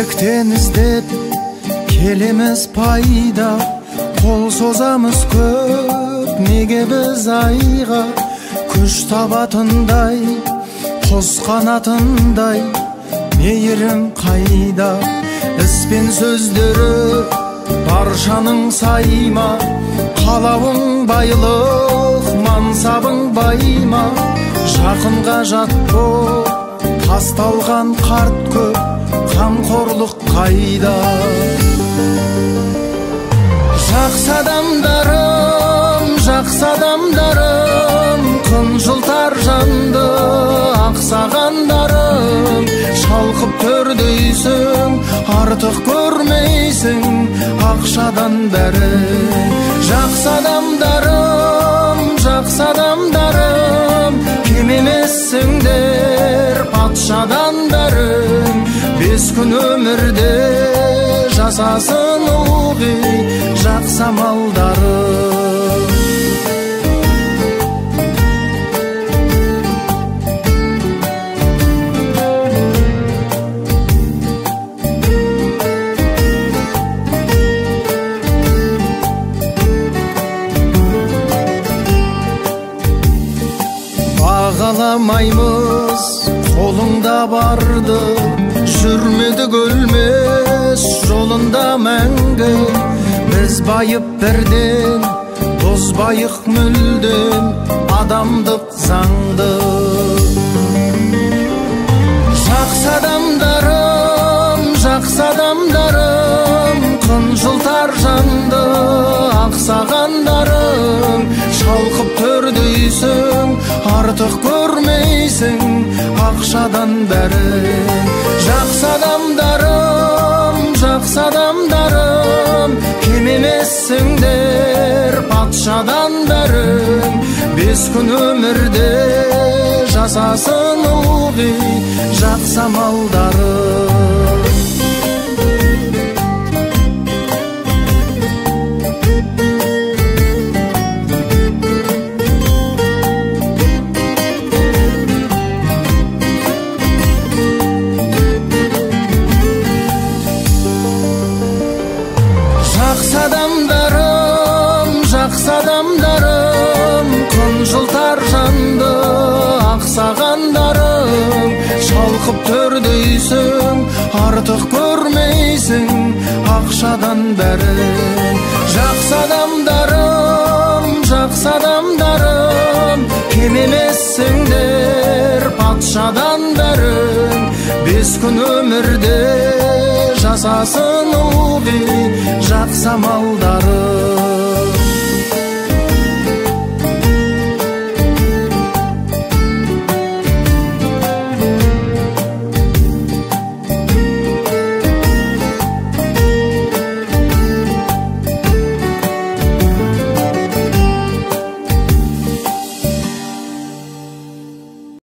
Жүректен іздеп келеміз пайда, қол созамыз көп, неге біз айға? Күш табатындай, құс қанатындай, мейірім қайда? Іс пен сөздері баршаның сайма, қалауың байлық, мансабың байма. Жақынға жат боп тасталған қарт көп, қамқорлық қайда? Жақсы адамдарым, жақсы адамдарым, қынжылтар жанды ақсағандарым. Шалқып төрдейсің, артық көрмейсің ақшадан бәрін. Жақсы адамдарым, жақсы адамдарым, кем емессіңдер патшадан бәрін. 5 күн өмірде жасасын ылғи жақсы амалдарым. Бағаламаймыз қолыңда барды, жүрмедік өлмес жолында мәңгі. Біз байып бірден, тозбайық мүлдем адамдық заңды. Жақсы адамдарым, жақсы адамдарым, қынжылтар жанды ақсағандарым. Шалқып төрдейсің, артық көрмейсің ақшадан бәрін. Жақсы адамдарым, жақсы адамдарым, кем емессіңдер патшадан бәрін. 5 күн өмірде жасасын ылғи жақсы амалдарым. Жақсы адамдарым, жақсы адамдарым, қынжылтар жанды ақсағандарым. Шалқып төрдейсің, артық көрмейсің ақшадан бәрін. Жақсы адамдарым, жақсы адамдарым, кем емессіңдер патшадан бәрін. 5 күн өмірде жасасын ылғи жақсы амалдарым.